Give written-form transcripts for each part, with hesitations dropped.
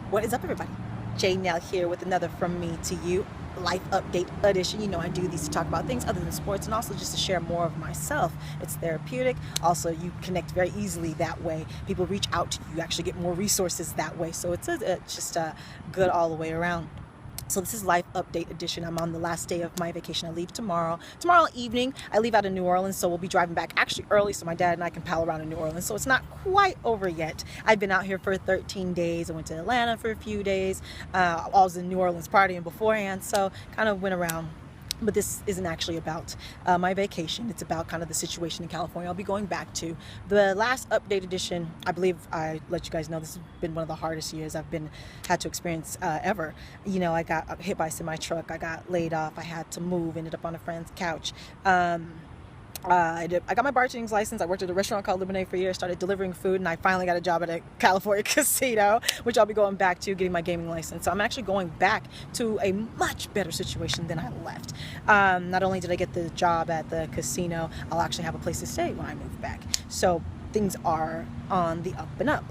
What is up, everybody? Jay Nell here with another From Me to You life update edition. You know, I do these to talk about things other than sports and also just to share more of myself. It's therapeutic. Also, you connect very easily that way. People reach out to you. You actually get more resources that way. So it's just good all the way around. So this is Life Update Edition. I'm on the last day of my vacation. I leave tomorrow. Tomorrow evening, I leave out of New Orleans, so we'll be driving back actually early so my dad and I can pal around in New Orleans. So it's not quite over yet. I've been out here for 13 days. I went to Atlanta for a few days. I was in New Orleans partying beforehand, so kind of went around. But this isn't actually about my vacation. It's about kind of the situation in California I'll be going back to. The last update edition, I believe I let you guys know this has been one of the hardest years I've had to experience ever. You know, I got hit by a semi-truck. I got laid off. I had to move, ended up on a friend's couch. I got my bartending license. I worked at a restaurant called Lemonade for a year, started delivering food, and I finally got a job at a California casino, which I'll be going back to, getting my gaming license. So I'm actually going back to a much better situation than I left. Not only did I get the job at the casino, I'll actually have a place to stay when I move back. So things are on the up and up.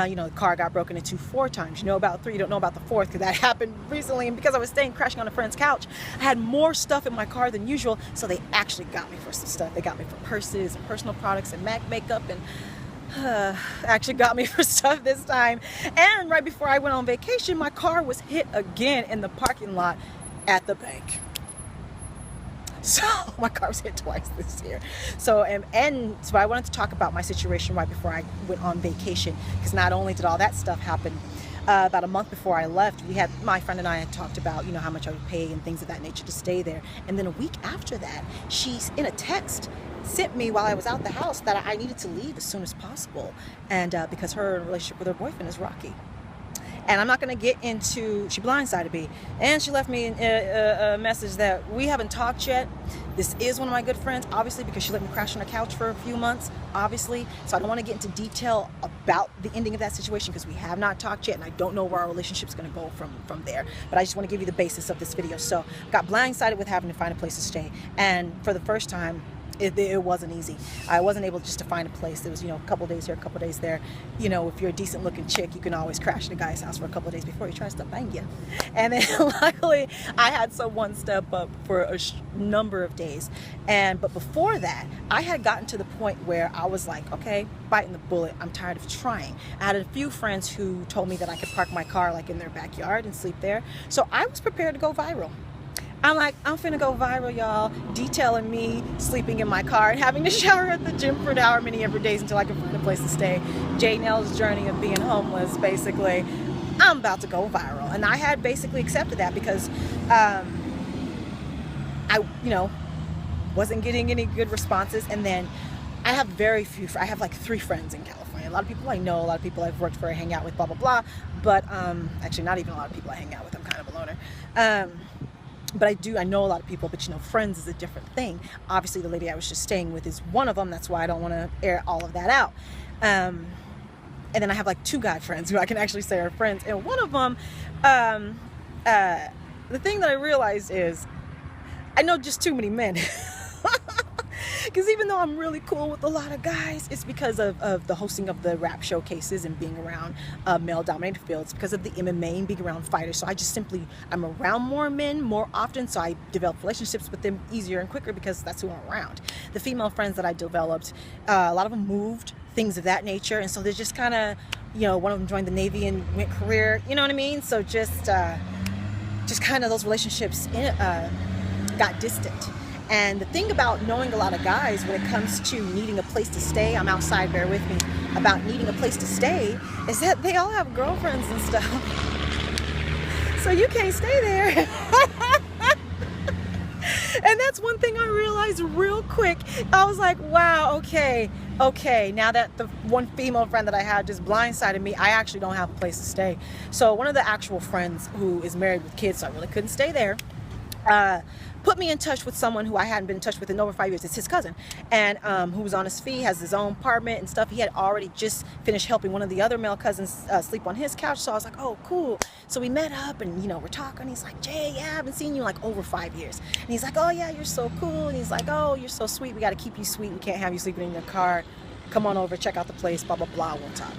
You know, the car got broken into 4 times. You know about 3, you don't know about the 4th, because that happened recently. And because I was staying crashing on a friend's couch, I had more stuff in my car than usual. So they actually got me for some stuff. They got me for purses and personal products and MAC makeup, and actually got me for stuff this time. And right before I went on vacation, my car was hit again in the parking lot at the bank. So my car was hit twice this year. So so I wanted to talk about my situation right before I went on vacation, because not only did all that stuff happen, about a month before I left, my friend and I had talked about, you know, how much I would pay and things of that nature to stay there. And then a week after that, she's in a text sent me while I was out the house that I needed to leave as soon as possible, and because her relationship with her boyfriend is rocky. And I'm not going to get into, she blindsided me, and she left me a message that we haven't talked yet. This is one of my good friends, obviously, because she let me crash on her couch for a few months, obviously. So I don't want to get into detail about the ending of that situation, because we have not talked yet, and I don't know where our relationship is going to go from there. But I just want to give you the basis of this video. So got blindsided with having to find a place to stay. And for the first time, it wasn't easy. I wasn't able just to find a place. There was, you know, a couple days here, a couple days there. You know, if you're a decent looking chick, you can always crash at a guy's house for a couple of days before he tries to bang you. And then luckily I had someone step up for a number of days. But before that, I had gotten to the point where I was like, okay, biting the bullet. I'm tired of trying. I had a few friends who told me that I could park my car like in their backyard and sleep there. So I was prepared to go viral. I'm like, I'm finna go viral, y'all, detailing me sleeping in my car and having to shower at the gym for however many every days until I can find a place to stay. Jay Nell's journey of being homeless, basically. I'm about to go viral. And I had basically accepted that because I, you know, wasn't getting any good responses. And then I have I have like 3 friends in California. A lot of people I know, a lot of people I've worked for, I hang out with, blah, blah, blah. But actually not even a lot of people I hang out with. I'm kind of a loner. But I know a lot of people, but you know, friends is a different thing. Obviously, the lady I was just staying with is one of them. That's why I don't want to air all of that out. And then I have like 2 guy friends who I can actually say are friends. And one of them, the thing that I realized is I know just too many men. Because even though I'm really cool with a lot of guys, it's because of the hosting of the rap showcases and being around male-dominated fields, because of the MMA and being around fighters. So I'm around more men more often, so I develop relationships with them easier and quicker because that's who I'm around. The female friends that I developed, a lot of them moved, things of that nature, and so they're just kind of, you know, one of them joined the Navy and went career, you know what I mean? So just kind of those relationships got distant. And the thing about knowing a lot of guys when it comes to needing a place to stay, I'm outside, bear with me, about needing a place to stay, is that they all have girlfriends and stuff. So you can't stay there. And that's one thing I realized real quick. I was like, wow, okay. Now that the one female friend that I had just blindsided me, I actually don't have a place to stay. So one of the actual friends who is married with kids, so I really couldn't stay there, put me in touch with someone who I hadn't been in touch with in over 5 years. It's his cousin, and who was on his feet, has his own apartment and stuff. He had already just finished helping one of the other male cousins sleep on his couch. So I was like, oh, cool. So we met up, and you know, we're talking. He's like, Jay, yeah, I haven't seen you in like over 5 years. And he's like, oh yeah, you're so cool. And he's like, oh, you're so sweet. We got to keep you sweet. We can't have you sleeping in your car. Come on over, check out the place. Blah blah blah. We'll talk.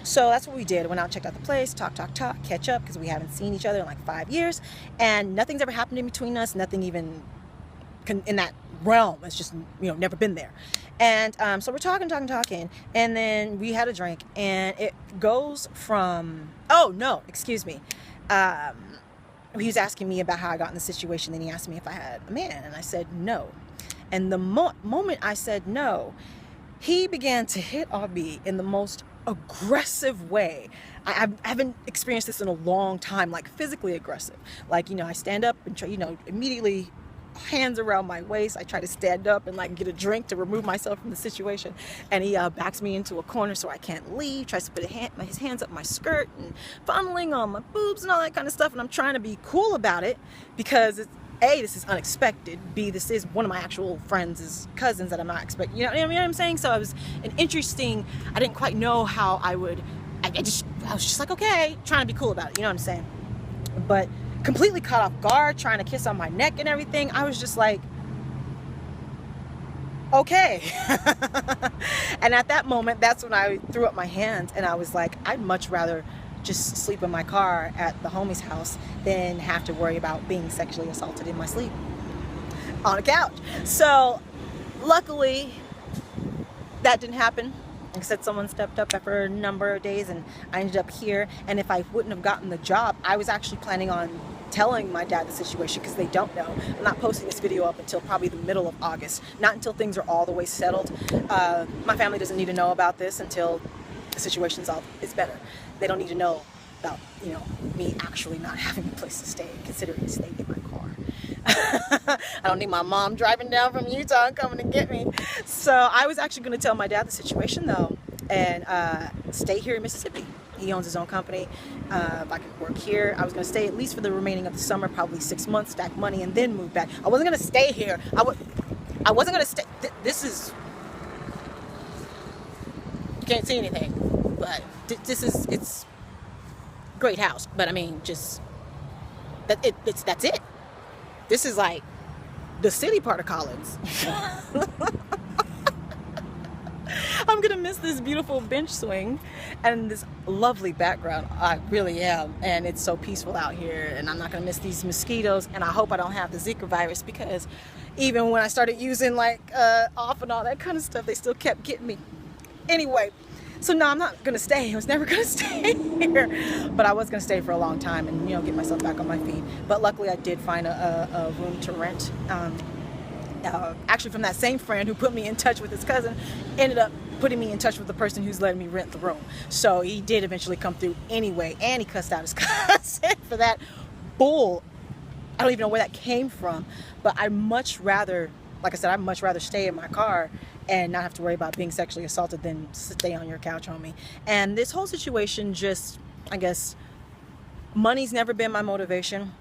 So that's what we did. Went out, checked out the place, talk, catch up, because we haven't seen each other in like 5 years, and nothing's ever happened in between us. Nothing even in that realm. It's just, never been there. And so we're talking, and then we had a drink, and it goes from, oh no, excuse me. He was asking me about how I got in the situation. Then he asked me if I had a man, and I said no. And the moment I said no, he began to hit on me in the most aggressive way. I haven't experienced this in a long time, like physically aggressive. Like, I stand up and try, immediately hands around my waist. I try to stand up and like get a drink to remove myself from the situation. And he backs me into a corner so I can't leave, tries to put his hands up my skirt and fondling on my boobs and all that kind of stuff. And I'm trying to be cool about it because it's, A, this is unexpected. B, this is one of my actual friends' cousins that I'm not expecting. You know what I'm saying? So it was an interesting, I didn't quite know how I would, I was just like, okay, trying to be cool about it. You know what I'm saying? But completely caught off guard, trying to kiss on my neck and everything. I was just like, okay. And at that moment, that's when I threw up my hands and I was like, I'd much rather just sleep in my car at the homie's house than have to worry about being sexually assaulted in my sleep on a couch. So luckily that didn't happen. Like I said, someone stepped up after a number of days and I ended up here. And if I wouldn't have gotten the job, I was actually planning on telling my dad the situation, because they don't know. I'm not posting this video up until probably the middle of August, not until things are all the way settled. My family doesn't need to know about this until the situation's all is better. They don't need to know about, me actually not having a place to stay, considering staying in my car. I don't need my mom driving down from Utah and coming to get me. So I was actually going to tell my dad the situation though, and stay here in Mississippi. He owns his own company. If I could work here, I was going to stay at least for the remaining of the summer, probably 6 months, stack money, and then move back. I wasn't going to stay here. I wasn't going to stay. This is, you can't see anything, but it's great house. But I mean, just that's it. This is like the city part of Collins. I'm gonna miss this beautiful bench swing and this lovely background. I really am, and it's so peaceful out here. And I'm not gonna miss these mosquitoes. And I hope I don't have the Zika virus, because even when I started using like off and all that kind of stuff, they still kept getting me. Anyway, so no, I'm not gonna stay. I was never gonna stay here, but I was gonna stay for a long time and get myself back on my feet. But luckily, I did find a room to rent. Actually, from that same friend who put me in touch with his cousin, ended up putting me in touch with the person who's letting me rent the room. So he did eventually come through anyway, and he cussed out his cousin for that bull. I don't even know where that came from, but I'd much rather, like I said, I'd much rather stay in my car and not have to worry about being sexually assaulted than stay on your couch, homie. And this whole situation just, I guess, money's never been my motivation,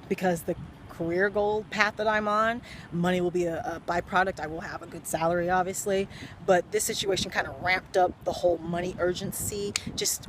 because the career goal path that I'm on, money will be a byproduct. I will have a good salary, obviously, but this situation kind of ramped up the whole money urgency, just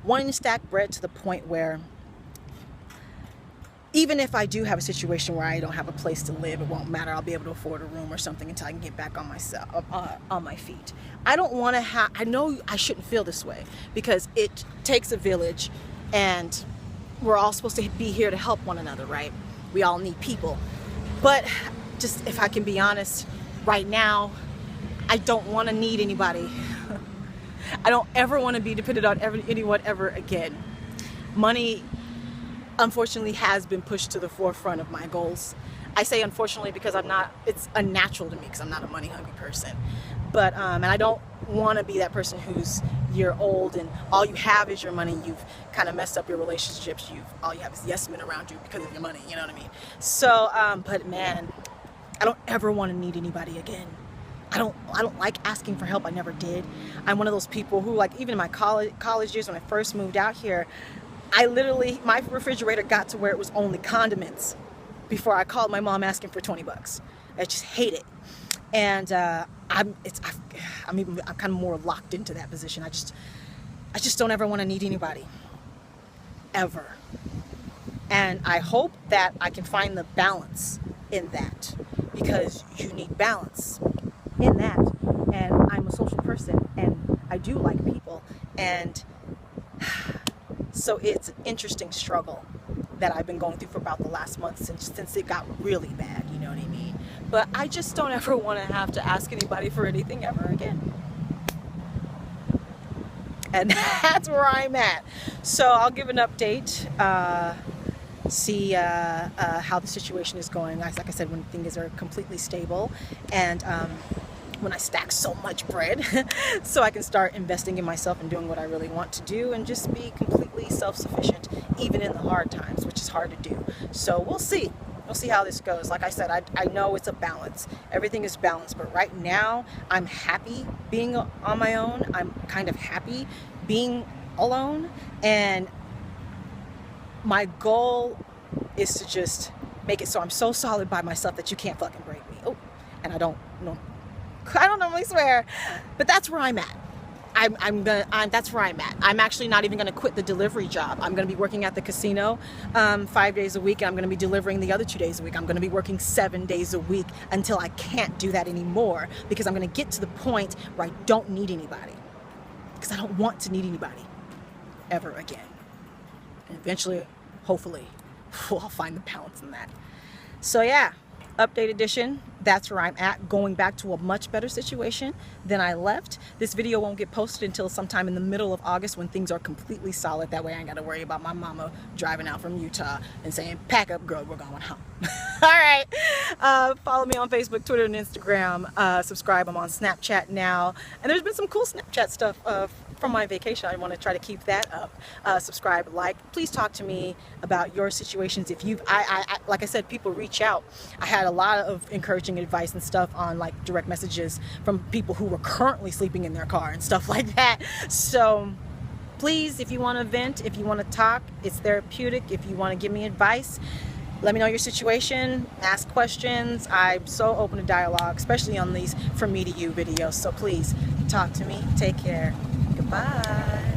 wanting to stack bread to the point where even if I do have a situation where I don't have a place to live, it won't matter. I'll be able to afford a room or something until I can get back on myself, on my feet. I don't want to have, I know I shouldn't feel this way, because it takes a village and we're all supposed to be here to help one another, right? We all need people. But just, if I can be honest, right now, I don't want to need anybody. I don't ever want to be dependent on anyone ever again. Money, unfortunately, has been pushed to the forefront of my goals. I say unfortunately because it's unnatural to me, because I'm not a money hungry person. But, and I don't want to be that person you're old and all you have is your money. You've kind of messed up your relationships. All you have is yes men around you because of your money. You know what I mean? So, but man, I don't ever want to need anybody again. I don't like asking for help. I never did. I'm one of those people who, like, even in my college years when I first moved out here, I literally, my refrigerator got to where it was only condiments before I called my mom asking for $20. I just hate it. And I'm kind of more locked into that position. I just don't ever want to need anybody, ever. And I hope that I can find the balance in that, because you need balance in that. And I'm a social person, and I do like people, and So it's an interesting struggle that I've been going through for about the last month since it got really bad, you know what I mean? But I just don't ever want to have to ask anybody for anything ever again. And that's where I'm at. So I'll give an update, see how the situation is going. Like I said, when things are completely stable, and when I stack so much bread so I can start investing in myself and doing what I really want to do and just be completely self-sufficient, even in the hard times, which is hard to do. So we'll see. We'll see how this goes. Like I said, I know it's a balance. Everything is balanced, but right now I'm happy being on my own. I'm kind of happy being alone, and my goal is to just make it so I'm so solid by myself that you can't fucking break me. Oh, and I don't normally swear, but that's where I'm at. That's where I'm at. I'm actually not even gonna quit the delivery job. I'm gonna be working at the casino 5 days a week, and I'm gonna be delivering the other 2 days a week. I'm gonna be working 7 days a week until I can't do that anymore, because I'm gonna get to the point where I don't need anybody, because I don't want to need anybody ever again. And eventually, hopefully, I'll find the balance in that. So yeah, update edition. That's where I'm at, going back to a much better situation than I left. This video won't get posted until sometime in the middle of August, when things are completely solid. That way I ain't got to worry about my mama driving out from Utah and saying, pack up, girl, we're going home. All right. Follow me on Facebook, Twitter, and Instagram. Subscribe. I'm on Snapchat now. And there's been some cool Snapchat stuff from my vacation. I want to try to keep that up. Subscribe, like. Please talk to me about your situations. If you've, like I said, people reach out. I had a lot of encouraging advice and stuff on like direct messages from people who were currently sleeping in their car and stuff like that. So please, if you want to vent, if you want to talk, it's therapeutic. If you want to give me advice, let me know your situation, ask questions. I'm so open to dialogue, especially on these from me to you videos. So please talk to me. Take care. Goodbye.